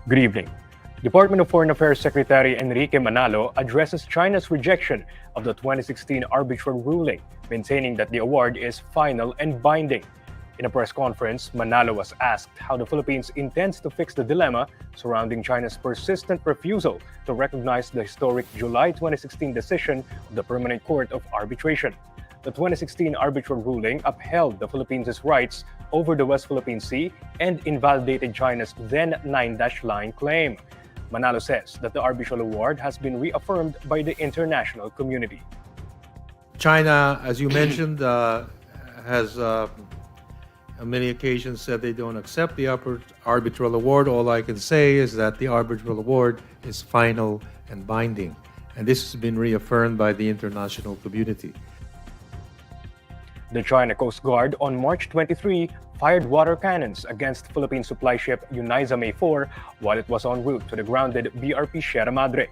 Good evening. Department of Foreign Affairs Secretary Enrique Manalo addresses China's rejection of the 2016 arbitral ruling, maintaining that the award is final and binding. In a press conference, Manalo was asked how the Philippines intends to fix the dilemma surrounding China's persistent refusal to recognize the historic July 2016 decision of the Permanent Court of Arbitration. The 2016 arbitral ruling upheld the Philippines' rights over the West Philippine Sea and invalidated China's then 9-line claim. Manalo says that the arbitral award has been reaffirmed by the international community. China, as you mentioned, has on many occasions said they don't accept the arbitral award. All I can say is that the arbitral award is final and binding, and this has been reaffirmed by the international community. The China Coast Guard on March 23 fired water cannons against Philippine supply ship Uniza May 4 while it was en route to the grounded BRP Sierra Madre.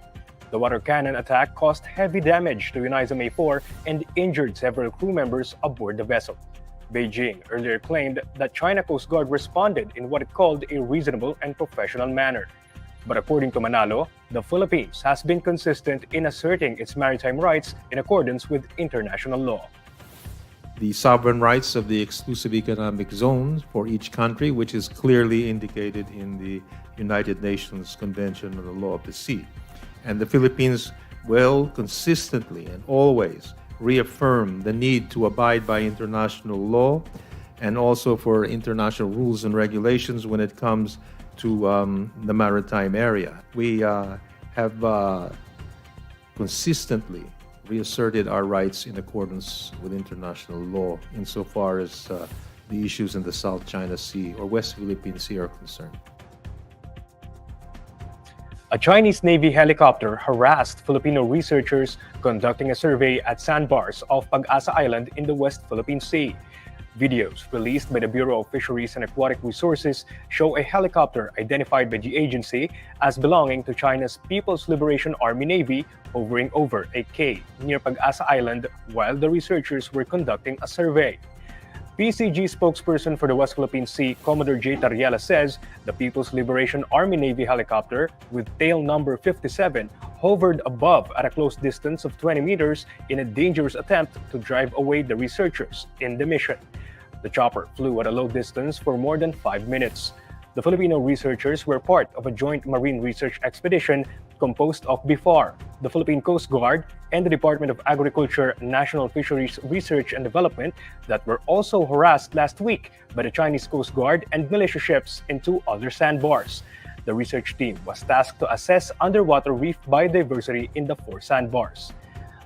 The water cannon attack caused heavy damage to Uniza May 4 and injured several crew members aboard the vessel. Beijing earlier claimed that China Coast Guard responded in what it called a reasonable and professional manner. But according to Manalo, the Philippines has been consistent in asserting its maritime rights in accordance with international law. The sovereign rights of the exclusive economic zones for each country, which is clearly indicated in the United Nations Convention on the Law of the Sea. And the Philippines will consistently and always reaffirm the need to abide by international law and also for international rules and regulations when it comes to the maritime area. We have consistently reasserted our rights in accordance with international law insofar as the issues in the South China Sea or West Philippine Sea are concerned. A Chinese Navy helicopter harassed Filipino researchers conducting a survey at sandbars off Pag-asa Island in the West Philippine Sea. Videos released by the Bureau of Fisheries and Aquatic Resources show a helicopter identified by the agency as belonging to China's People's Liberation Army Navy hovering over a cay near Pag-asa Island while the researchers were conducting a survey. PCG spokesperson for the West Philippine Sea, Commodore J. Tariela, says the People's Liberation Army Navy helicopter with tail number 57 hovered above at a close distance of 20 meters in a dangerous attempt to drive away the researchers in the mission. The chopper flew at a low distance for more than 5 minutes. The Filipino researchers were part of a joint marine research expedition composed of BIFAR, the Philippine Coast Guard, and the Department of Agriculture National Fisheries Research and Development that were also harassed last week by the Chinese Coast Guard and militia ships in 2 other sandbars. The research team was tasked to assess underwater reef biodiversity in the 4 sandbars.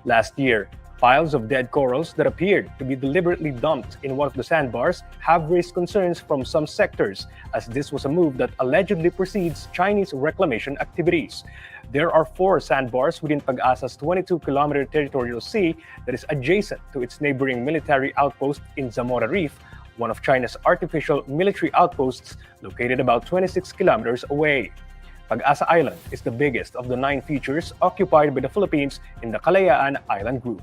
Last year, piles of dead corals that appeared to be deliberately dumped in one of the sandbars have raised concerns from some sectors, as this was a move that allegedly precedes Chinese reclamation activities. There are 4 sandbars within Pag-asa's 22-kilometer territorial sea that is adjacent to its neighboring military outpost in Zamora Reef, one of China's artificial military outposts located about 26 kilometers away. Pag-asa Island is the biggest of the 9 features occupied by the Philippines in the Kalayaan Island Group.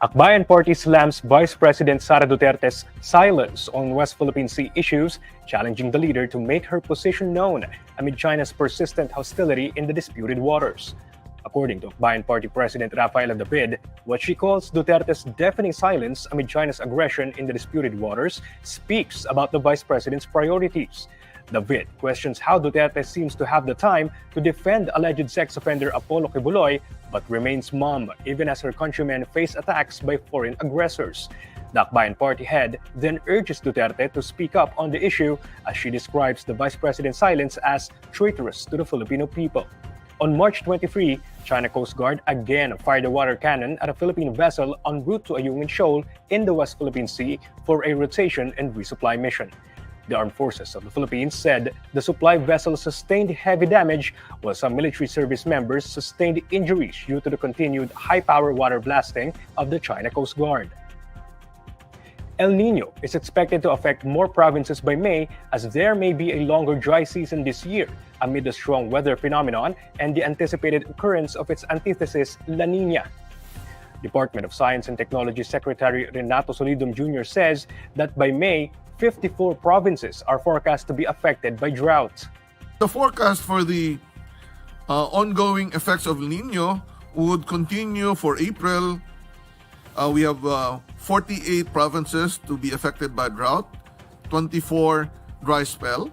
Akbayan Party slams Vice President Sara Duterte's silence on West Philippine Sea issues, challenging the leader to make her position known amid China's persistent hostility in the disputed waters. According to Akbayan Party President Rafaela David, what she calls Duterte's deafening silence amid China's aggression in the disputed waters speaks about the Vice President's priorities. David questions how Duterte seems to have the time to defend alleged sex offender Apollo Kibuloy but remains mum even as her countrymen face attacks by foreign aggressors. The Akbayan Party head then urges Duterte to speak up on the issue as she describes the Vice President's silence as traitorous to the Filipino people. On March 23, China Coast Guard again fired a water cannon at a Philippine vessel en route to Ayungin Shoal in the West Philippine Sea for a rotation and resupply mission. The Armed Forces of the Philippines said the supply vessel sustained heavy damage while some military service members sustained injuries due to the continued high-power water blasting of the China Coast Guard. El Niño is expected to affect more provinces by May as there may be a longer dry season this year amid the strong weather phenomenon and the anticipated occurrence of its antithesis, La Niña. Department of Science and Technology Secretary Renato Solidum Jr. says that by May, 54 provinces are forecast to be affected by drought. The forecast for the ongoing effects of Nino would continue for April. We have 48 provinces to be affected by drought, 24 dry spell.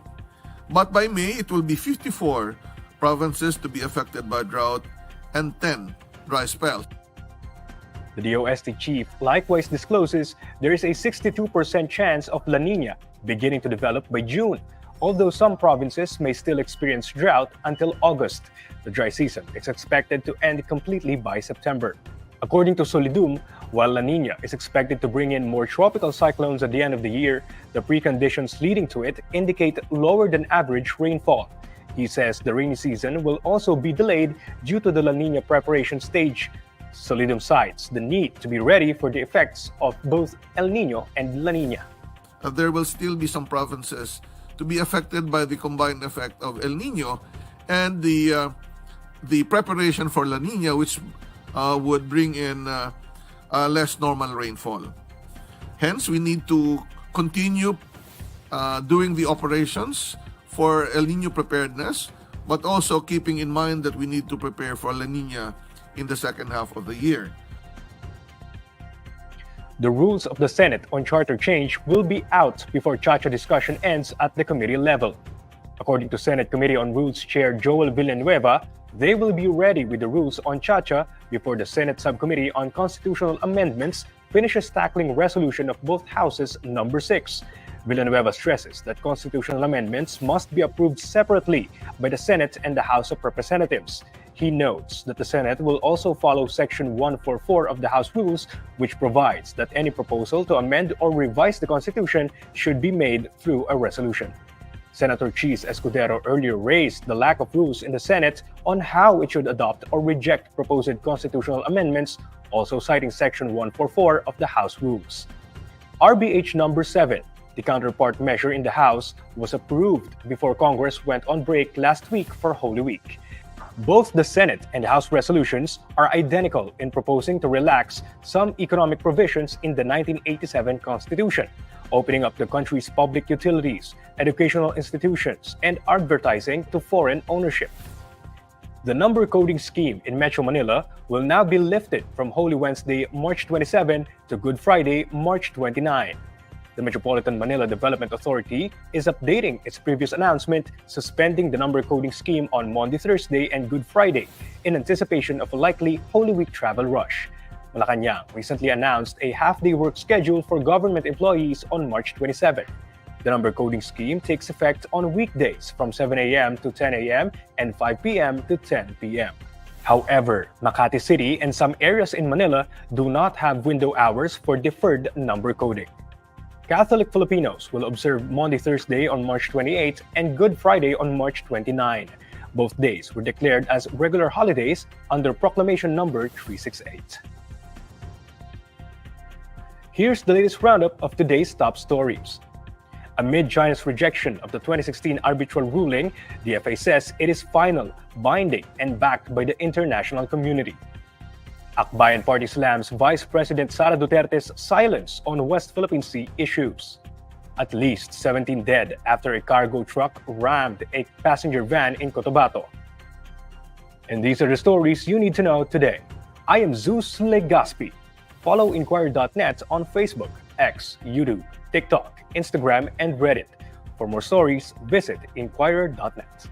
But by May, it will be 54 provinces to be affected by drought and 10 dry spells. The DOST chief likewise discloses there is a 62% chance of La Nina beginning to develop by June, although some provinces may still experience drought until August. The dry season is expected to end completely by September. According to Solidum, while La Nina is expected to bring in more tropical cyclones at the end of the year, the preconditions leading to it indicate lower than average rainfall. He says the rainy season will also be delayed due to the La Nina preparation stage. Solidum cites the need to be ready for the effects of both El Nino and La Nina. There will still be some provinces to be affected by the combined effect of El Nino and the preparation for La Nina, which would bring in less normal rainfall. Hence, we need to continue doing the operations for El Nino preparedness, but also keeping in mind that we need to prepare for La Nina in the second half of the year. The rules of the Senate on charter change will be out before Chacha discussion ends at the committee level. According to Senate Committee on Rules Chair Joel Villanueva, they will be ready with the rules on Chacha before the Senate Subcommittee on Constitutional Amendments finishes tackling resolution of both houses number 6. Villanueva stresses that constitutional amendments must be approved separately by the Senate and the House of Representatives. He notes that the Senate will also follow Section 144 of the House Rules, which provides that any proposal to amend or revise the Constitution should be made through a resolution. Senator Cheese Escudero earlier raised the lack of rules in the Senate on how it should adopt or reject proposed constitutional amendments, also citing Section 144 of the House Rules. RBH number 7, the counterpart measure in the House, was approved before Congress went on break last week for Holy Week. Both the Senate and House resolutions are identical in proposing to relax some economic provisions in the 1987 Constitution, opening up the country's public utilities, educational institutions, and advertising to foreign ownership. The number coding scheme in Metro Manila will now be lifted from Holy Wednesday, March 27 to Good Friday, March 29. The Metropolitan Manila Development Authority is updating its previous announcement suspending the number coding scheme on Monday, Thursday, and Good Friday in anticipation of a likely Holy Week travel rush. Malacanang recently announced a half-day work schedule for government employees on March 27. The number coding scheme takes effect on weekdays from 7 a.m. to 10 a.m. and 5 p.m. to 10 p.m. However, Makati City and some areas in Manila do not have window hours for deferred number coding. Catholic Filipinos will observe Monday, Thursday on March 28 and Good Friday on March 29. Both days were declared as regular holidays under Proclamation Number 368. Here's the latest roundup of today's top stories. Amid China's rejection of the 2016 arbitral ruling, DFA says it is final, binding, and backed by the international community. Akbayan Party slams Vice President Sara Duterte's silence on West Philippine Sea issues. At least 17 dead after a cargo truck rammed a passenger van in Cotabato. And these are the stories you need to know today. I am Zeus Legaspi. Follow INQUIRER.net on Facebook, X, YouTube, TikTok, Instagram, and Reddit. For more stories, visit INQUIRER.net.